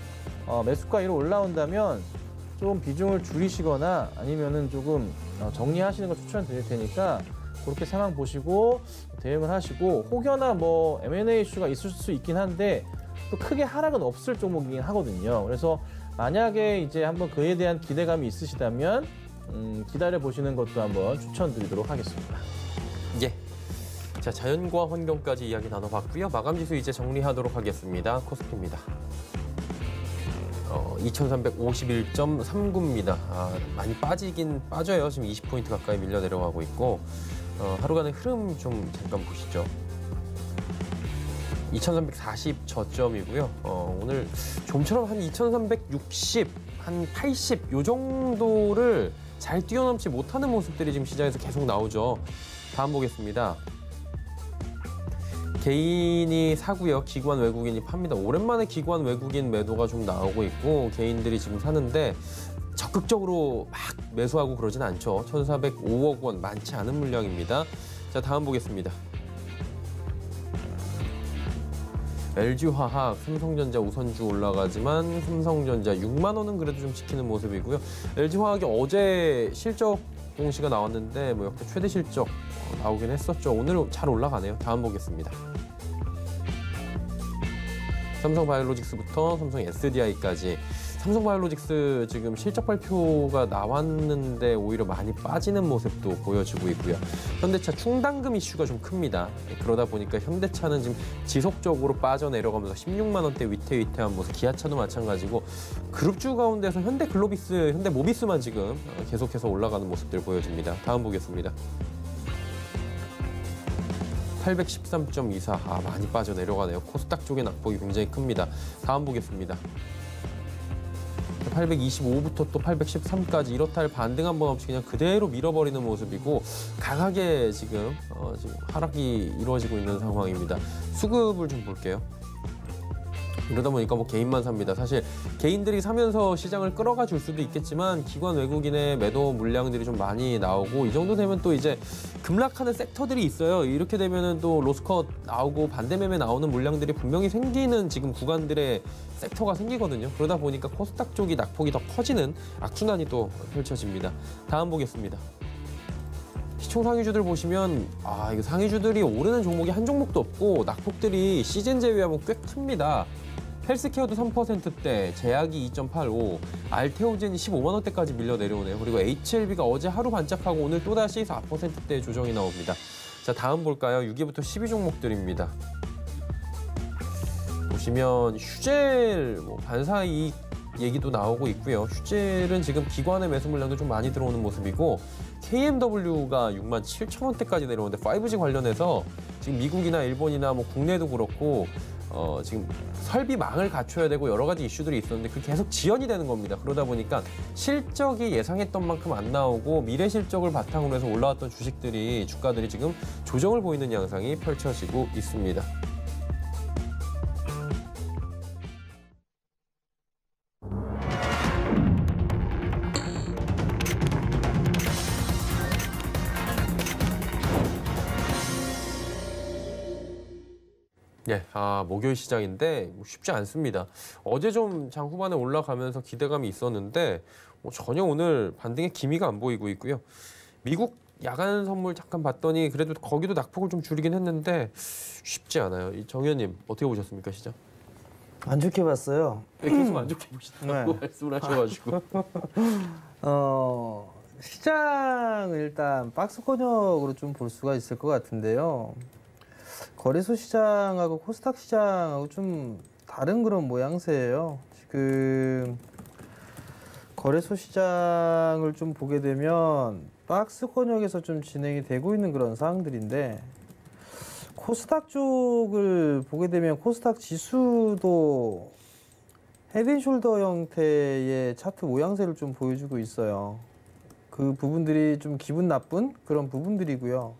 매수가 위로 올라온다면 좀 비중을 줄이시거나 아니면은 조금 정리하시는 걸 추천드릴 테니까 그렇게 상황 보시고 대응을 하시고, 혹여나 뭐 M&A 이슈가 있을 수 있긴 한데 또 크게 하락은 없을 종목이긴 하거든요. 그래서 만약에 이제 한번 그에 대한 기대감이 있으시다면 기다려 보시는 것도 한번 추천드리도록 하겠습니다. 예. 자, 자연과 환경까지 이야기 나눠봤고요. 마감지수 이제 정리하도록 하겠습니다. 코스피입니다. 2351.39입니다. 많이 빠지긴 빠져요. 지금 20포인트 가까이 밀려 내려가고 있고, 하루간의 흐름 좀 잠깐 보시죠. 2340 저점이고요. 오늘 좀처럼 한 2360, 한 80 요 정도를 잘 뛰어넘지 못하는 모습들이 지금 시장에서 계속 나오죠. 다음 보겠습니다. 개인이 사고요. 기관 외국인이 팝니다. 오랜만에 기관 외국인 매도가 좀 나오고 있고, 개인들이 지금 사는데 적극적으로 막 매수하고 그러진 않죠. 1,405억 원, 많지 않은 물량입니다. 자, 다음 보겠습니다. LG화학, 삼성전자 우선주 올라가지만 삼성전자 6만 원은 그래도 좀 지키는 모습이고요. LG화학이 어제 실적 공시가 나왔는데 뭐 역대 최대 실적 나오긴 했었죠. 오늘 잘 올라가네요. 다음 보겠습니다. 삼성바이오로직스부터 삼성 SDI까지. 삼성바이오로직스 지금 실적 발표가 나왔는데 오히려 많이 빠지는 모습도 보여지고 있고요. 현대차 충당금 이슈가 좀 큽니다. 그러다 보니까 현대차는 지금 지속적으로 빠져내려가면서 16만 원대 위태위태한 모습. 기아차도 마찬가지고 그룹주 가운데서 현대글로비스, 현대모비스만 지금 계속해서 올라가는 모습들 보여집니다. 다음 보겠습니다. 813.24. 많이 빠져내려가네요. 코스닥 쪽의 낙폭이 굉장히 큽니다. 다음 보겠습니다. 825부터 또 813까지 이렇다 할 반등 한 번 없이 그냥 그대로 밀어버리는 모습이고, 강하게 지금 하락이 이루어지고 있는 상황입니다. 수급을 좀 볼게요. 이러다 보니까 뭐 개인만 삽니다. 사실 개인들이 사면서 시장을 끌어가 줄 수도 있겠지만 기관 외국인의 매도 물량들이 좀 많이 나오고, 이 정도 되면 또 이제 급락하는 섹터들이 있어요. 이렇게 되면은 또 로스컷 나오고 반대 매매 나오는 물량들이 분명히 생기는 지금 구간들의 섹터가 생기거든요. 그러다 보니까 코스닥 쪽이 낙폭이 더 커지는 악순환이 또 펼쳐집니다. 다음 보겠습니다. 시총 상위주들 보시면 이거 상위주들이 오르는 종목이 한 종목도 없고 낙폭들이 시즌 제외하면 꽤 큽니다. 헬스케어도 3%대, 제약이 2.85, 알테오젠이 15만 원대까지 밀려 내려오네요. 그리고 HLB가 어제 하루 반짝하고 오늘 또다시 4%대 조정이 나옵니다. 자, 다음 볼까요? 6위부터 10위 종목들입니다. 보시면 휴젤 반사이익 얘기도 나오고 있고요. 휴젤은 지금 기관의 매수 물량도 좀 많이 들어오는 모습이고, KMW가 6만 7천 원대까지 내려오는데 5G 관련해서 지금 미국이나 일본이나 뭐 국내도 그렇고 지금 설비망을 갖춰야 되고 여러 가지 이슈들이 있었는데 그게 계속 지연이 되는 겁니다. 그러다 보니까 실적이 예상했던 만큼 안 나오고 미래 실적을 바탕으로 해서 올라왔던 주가들이 지금 조정을 보이는 양상이 펼쳐지고 있습니다. 예, 목요일 시장인데 쉽지 않습니다. 어제 좀 장 후반에 올라가면서 기대감이 있었는데 전혀 오늘 반등의 기미가 안 보이고 있고요. 미국 야간 선물 잠깐 봤더니 그래도 거기도 낙폭을 좀 줄이긴 했는데 쉽지 않아요. 정 의원님 어떻게 보셨습니까, 시장? 안 좋게 봤어요. 네, 계속 안 좋게 보시다고 네. 말씀을 하셔가지고. 시장을 일단 박스 권역으로 좀 볼 수가 있을 것 같은데요. 거래소 시장하고 코스닥 시장하고 좀 다른 그런 모양새예요. 지금 거래소 시장을 좀 보게 되면 박스 권역에서 좀 진행이 되고 있는 그런 사항들인데, 코스닥 쪽을 보게 되면 코스닥 지수도 헤드앤숄더 형태의 차트 모양새를 좀 보여주고 있어요. 그 부분들이 좀 기분 나쁜 그런 부분들이고요.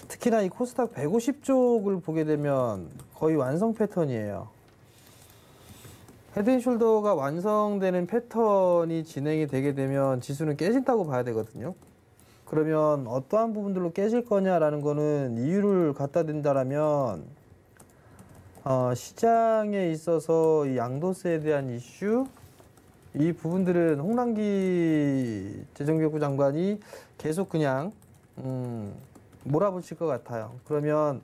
특히나 이 코스닥 150 쪽을 보게 되면 거의 완성 패턴이에요. 헤드앤숄더가 완성되는 패턴이 진행이 되게 되면 지수는 깨진다고 봐야 되거든요. 그러면 어떠한 부분들로 깨질 거냐라는 거는 이유를 갖다 댄다라면 시장에 있어서 이 양도세에 대한 이슈, 이 부분들은 홍남기 재정교육부 장관이 계속 그냥 몰아붙일 것 같아요. 그러면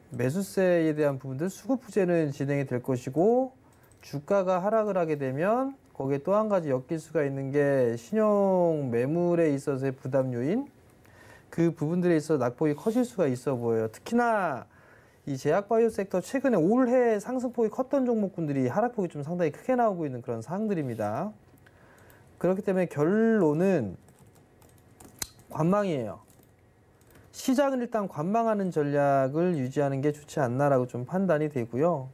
매수세에 대한 부분들 수급 부재는 진행이 될 것이고, 주가가 하락을 하게 되면 거기에 또 한 가지 엮일 수가 있는 게 신용 매물에 있어서의 부담 요인, 그 부분들에 있어서 낙폭이 커질 수가 있어 보여요. 특히나 이 제약바이오 섹터 최근에 올해 상승폭이 컸던 종목군들이 하락폭이 좀 상당히 크게 나오고 있는 그런 사항들입니다. 그렇기 때문에 결론은 관망이에요. 시장은 일단 관망하는 전략을 유지하는 게 좋지 않나라고 좀 판단이 되고요.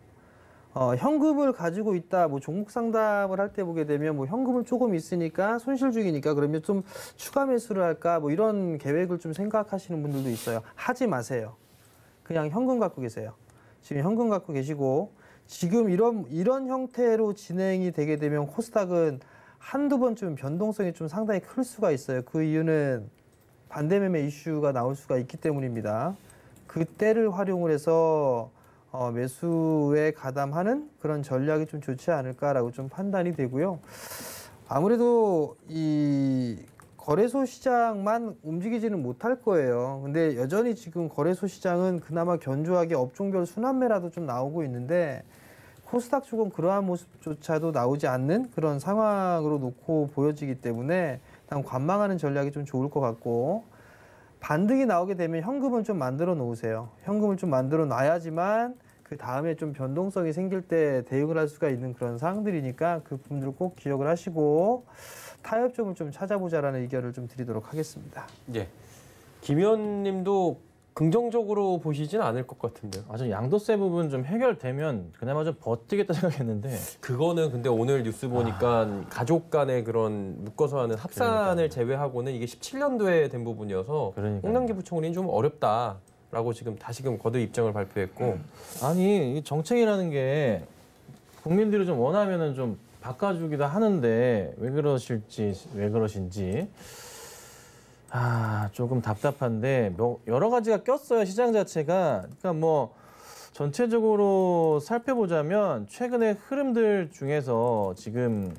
현금을 가지고 있다, 뭐 종목 상담을 할 때 보게 되면 뭐 현금을 조금 있으니까 손실 중이니까 그러면 좀 추가 매수를 할까, 뭐 이런 계획을 좀 생각하시는 분들도 있어요. 하지 마세요. 그냥 현금 갖고 계세요. 지금 현금 갖고 계시고, 지금 이런 형태로 진행이 되게 되면 코스닥은 한두 번쯤 변동성이 좀 상당히 클 수가 있어요. 그 이유는 반대 매매 이슈가 나올 수가 있기 때문입니다. 그때를 활용을 해서 매수에 가담하는 그런 전략이 좀 좋지 않을까라고 좀 판단이 되고요. 아무래도 이 거래소 시장만 움직이지는 못할 거예요. 근데 여전히 지금 거래소 시장은 그나마 견조하게 업종별 순환매라도 좀 나오고 있는데, 코스닥 쪽은 그러한 모습조차도 나오지 않는 그런 상황으로 놓고 보여지기 때문에 일단 관망하는 전략이 좀 좋을 것 같고, 반등이 나오게 되면 현금은 좀 만들어 놓으세요. 현금을 좀 만들어 놔야지만 그 다음에 좀 변동성이 생길 때 대응을 할 수가 있는 그런 사항들이니까 그 부분들을 꼭 기억을 하시고 타협점을 좀 찾아보자라는 의견을 좀 드리도록 하겠습니다. 예. 김 의원님도 긍정적으로 보시진 않을 것 같은데요. 아주 양도세 부분 좀 해결되면 그나마 좀 버티겠다 생각했는데, 그거는 근데 오늘 뉴스 보니까 가족 간의 그런 묶어서 하는 합산을 제외하고는 이게 17년도에 된 부분이어서 홍남기 부총리는 좀 어렵다라고 지금 다시금 거듭 입장을 발표했고, 아니 이 정책이라는 게 국민들이 좀 원하면은 좀 바꿔주기도 하는데 왜 그러신지 조금 답답한데, 뭐 여러 가지가 꼈어요, 시장 자체가. 그러니까 뭐 전체적으로 살펴보자면 최근의 흐름들 중에서 지금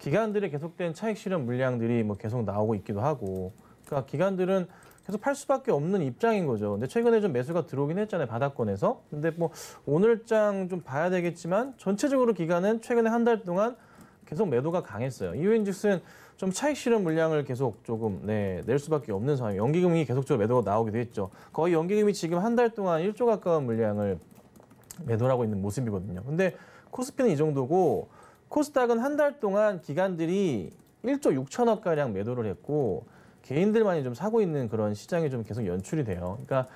기관들의 계속된 차익 실현 물량들이 뭐 계속 나오고 있기도 하고, 그러니까 기관들은 계속 팔 수밖에 없는 입장인 거죠. 근데 최근에 좀 매수가 들어오긴 했잖아요, 바닥권에서. 근데 뭐 오늘장 좀 봐야 되겠지만 전체적으로 기관은 최근에 한 달 동안 계속 매도가 강했어요. 이유인즉슨 좀 차익 실현 물량을 계속 조금 낼 수밖에 없는 상황이에요. 연기금이 계속적으로 매도가 나오기도 했죠. 거의 연기금이 지금 한 달 동안 1조 가까운 물량을 매도를 하고 있는 모습이거든요. 근데 코스피는 이 정도고, 코스닥은 한 달 동안 기관들이 1조 6천억 가량 매도를 했고 개인들만이 좀 사고 있는 그런 시장이 좀 계속 연출이 돼요. 그러니까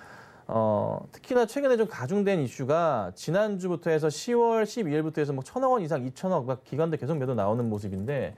특히나 최근에 좀 가중된 이슈가 지난주부터 해서 10월 12일부터 해서 뭐 1,000억 원 이상, 2,000억 막 기관들 계속 매도 나오는 모습인데,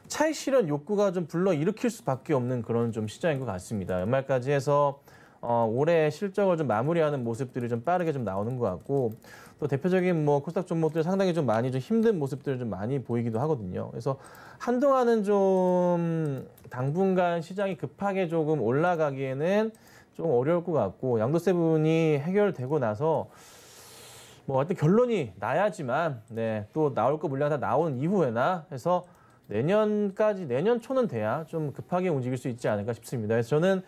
차익 실현 욕구가 좀 불러 일으킬 수밖에 없는 그런 좀 시장인 것 같습니다. 연말까지 해서 올해 실적을 좀 마무리하는 모습들이 좀 빠르게 좀 나오는 것 같고, 또 대표적인 뭐 코스닥 종목들 상당히 좀 많이 좀 힘든 모습들을 좀 많이 보이기도 하거든요. 그래서 한동안은 좀 당분간 시장이 급하게 조금 올라가기에는 좀 어려울 것 같고, 양도세 부분이 해결되고 나서 뭐 하여튼 결론이 나야지만 또 나올 거 물량 다 나온 이후에나 해서 내년 초는 돼야 좀 급하게 움직일 수 있지 않을까 싶습니다. 그래서 저는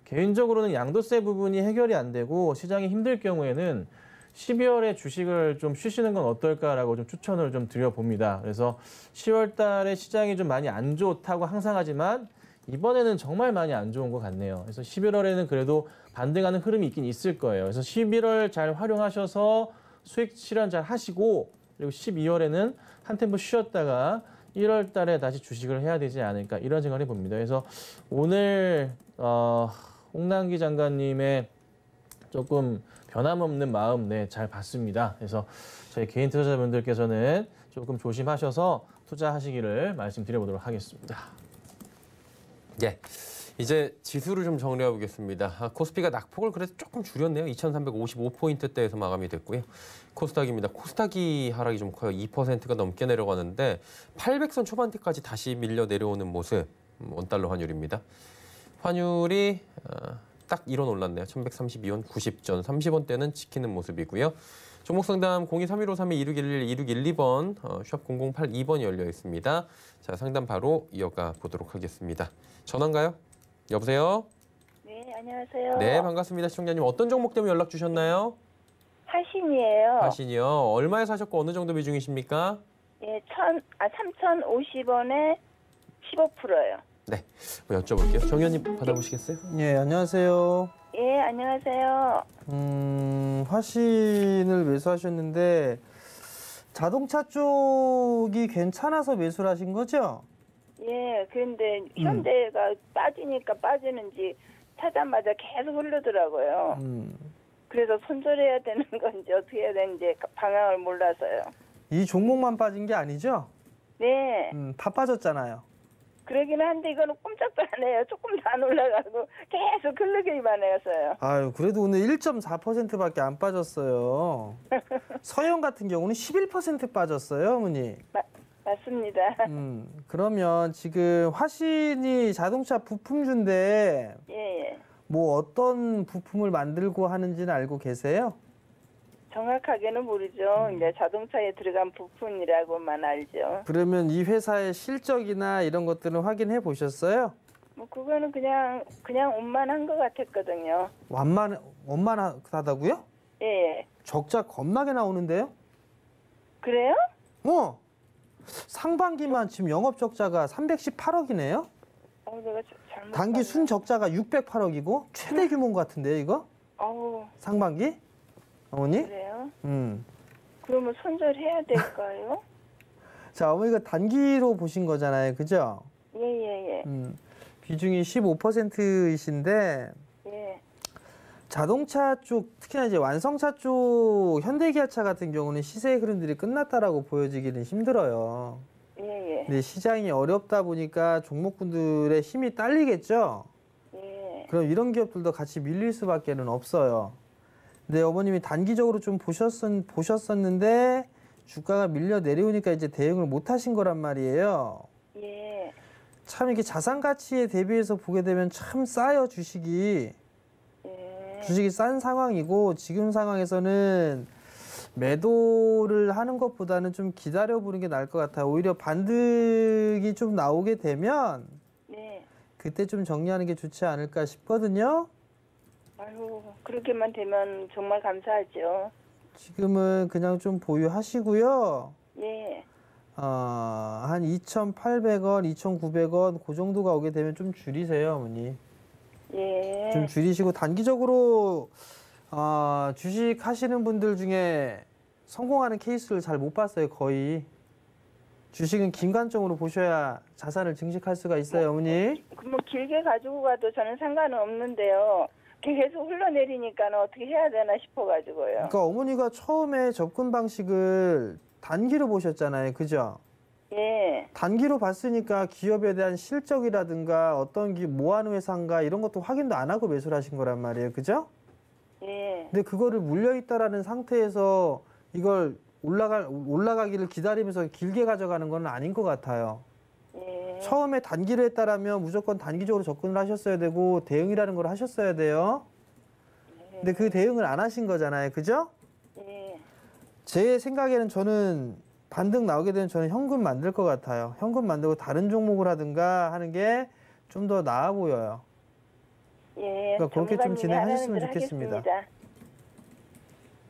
개인적으로는 양도세 부분이 해결이 안 되고 시장이 힘들 경우에는 12월에 주식을 좀 쉬시는 건 어떨까라고 좀 추천을 좀 드려봅니다. 그래서 10월 달에 시장이 좀 많이 안 좋다고 항상 하지만 이번에는 정말 많이 안 좋은 것 같네요. 그래서 11월에는 그래도 반등하는 흐름이 있긴 있을 거예요. 그래서 11월 잘 활용하셔서 수익 실현 잘 하시고, 그리고 12월에는 한 템포 쉬었다가 1월 달에 다시 주식을 해야 되지 않을까, 이런 생각을 해봅니다. 그래서 오늘 홍남기 장관님의 조금 변함없는 마음 잘 봤습니다. 그래서 저희 개인 투자자분들께서는 조금 조심하셔서 투자하시기를 말씀드려보도록 하겠습니다. 예. 이제 지수를 좀 정리해 보겠습니다. 코스피가 낙폭을 그래도 조금 줄였네요. 2,355포인트대에서 마감이 됐고요. 코스닥입니다. 코스닥이 하락이 좀 커요. 2%가 넘게 내려가는데 800선 초반대까지 다시 밀려 내려오는 모습. 원달러 환율입니다. 환율이 딱 1원 올랐네요. 1,132원 90전 30원대는 지키는 모습이고요. 종목 상담 023153-2611-2612번 샵 0082번이 열려 있습니다. 자, 상담 바로 이어가 보도록 하겠습니다. 전화인가요? 여보세요? 네, 안녕하세요. 네, 반갑습니다. 시청자님 어떤 종목 때문에 연락 주셨나요? 하신이에요. 하신이요. 얼마에 사셨고 어느 정도 비중이십니까? 예, 3,050원에 15%요. 네, 뭐 여쭤볼게요. 정 의원님 받아보시겠어요? 예, 안녕하세요. 예, 안녕하세요. 화신을 매수하셨는데 자동차 쪽이 괜찮아서 매수를 하신 거죠? 예, 그런데 현대가 빠지니까 빠지는지 찾자마자 계속 흐르더라고요. 그래서 손절해야 되는 건지 어떻게 해야 되는지 방향을 몰라서요. 이 종목만 빠진 게 아니죠? 네. 다 빠졌잖아요. 그러긴 한데 이거는 꼼짝도 안 해요. 조금도 안 올라가고 계속 흐르기만 해서요. 아유, 그래도 오늘 1.4%밖에 안 빠졌어요. 서영 같은 경우는 11% 빠졌어요, 어머니. 맞습니다. 그러면 지금 화신이 자동차 부품주인데 예. 뭐 어떤 부품을 만들고 하는지는 알고 계세요? 정확하게는 모르죠. 이제 자동차에 들어간 부품이라고만 알죠. 그러면 이 회사의 실적이나 이런 것들은 확인해 보셨어요? 뭐 그거는 그냥 원만한 것 같았거든요. 원만하다고요? 예. 적자 겁나게 나오는데요? 그래요? 상반기만 지금 영업 적자가 318억이네요. 내가 잘못 단기 봤나? 순 적자가 608억이고 최대 규모인 것 같은데요, 이거? 상반기? 어머니? 그래요? 그러면 손절해야 될까요? 자, 어머니가 단기로 보신 거잖아요, 그죠? 예. 비중이 15%이신데 예. 자동차 쪽, 특히나 이제 완성차 쪽 현대기아차 같은 경우는 시세 흐름들이 끝났다라고 보여지기는 힘들어요. 예. 근데 시장이 어렵다 보니까 종목군들의 힘이 딸리겠죠? 예. 그럼 이런 기업들도 같이 밀릴 수밖에는 없어요. 근데 어머님이 단기적으로 좀 보셨었는데 주가가 밀려 내려오니까 이제 대응을 못 하신 거란 말이에요. 예. 참 이게 자산 가치에 대비해서 보게 되면 참 싸요, 주식이. 주식이 싼 상황이고 지금 상황에서는 매도를 하는 것보다는 좀 기다려보는 게 나을 것 같아요. 오히려 반등이 좀 나오게 되면 그때 좀 정리하는 게 좋지 않을까 싶거든요. 아유, 그렇게만 되면 정말 감사하죠. 지금은 그냥 좀 보유하시고요. 예. 한 2,800원, 2,900원 그 정도가 오게 되면 좀 줄이세요, 어머니. 예. 좀 줄이시고 단기적으로 주식 하시는 분들 중에 성공하는 케이스를 잘 못 봤어요, 거의. 주식은 긴관점으로 보셔야 자산을 증식할 수가 있어요, 어머니. 뭐 길게 가지고 가도 저는 상관은 없는데요. 계속 흘러내리니까 어떻게 해야 되나 싶어가지고요. 그러니까 어머니가 처음에 접근 방식을 단기로 보셨잖아요, 그죠? 예. 단기로 봤으니까 기업에 대한 실적이라든가 어떤 뭐 하는 회사인가 이런 것도 확인도 안 하고 매수를 하신 거란 말이에요, 그죠? 예. 근데 그거를 물려있다라는 상태에서 이걸 올라가기를 기다리면서 길게 가져가는 건 아닌 것 같아요. 예. 처음에 단기로 했다라면 무조건 단기적으로 접근을 하셨어야 되고 대응이라는 걸 하셨어야 돼요. 근데 그 대응을 안 하신 거잖아요, 그죠? 예. 제 생각에는 저는 반등 나오게 되면 저는 현금 만들 것 같아요. 현금 만들고 다른 종목을 하든가 하는 게 좀 더 나아 보여요. 예. 그러니까 그렇게 좀 진행하셨으면 하는 대로 좋겠습니다. 하겠습니다.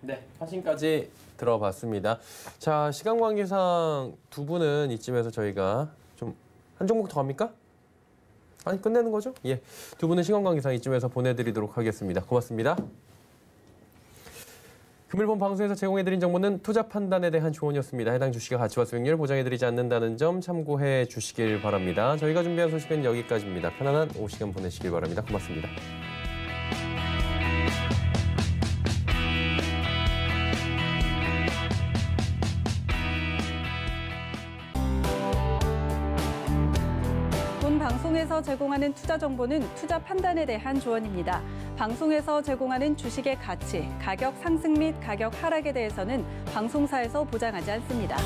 네, 화신까지 들어봤습니다. 자, 시간 관계상 두 분은 이쯤에서 저희가 좀 한 종목 더 합니까? 아니, 끝내는 거죠? 예, 두 분은 시간 관계상 이쯤에서 보내드리도록 하겠습니다. 고맙습니다. 금일본 방송에서 제공해드린 정보는 투자 판단에 대한 조언이었습니다. 해당 주식의 가치와 수익률 보장해드리지 않는다는 점 참고해 주시길 바랍니다. 저희가 준비한 소식은 여기까지입니다. 편안한 오후 시간 보내시길 바랍니다. 고맙습니다. 지금 방송에서 제공하는 투자 정보는 투자 판단에 대한 조언입니다. 방송에서 제공하는 주식의 가치, 가격 상승 및 가격 하락에 대해서는 방송사에서 보장하지 않습니다.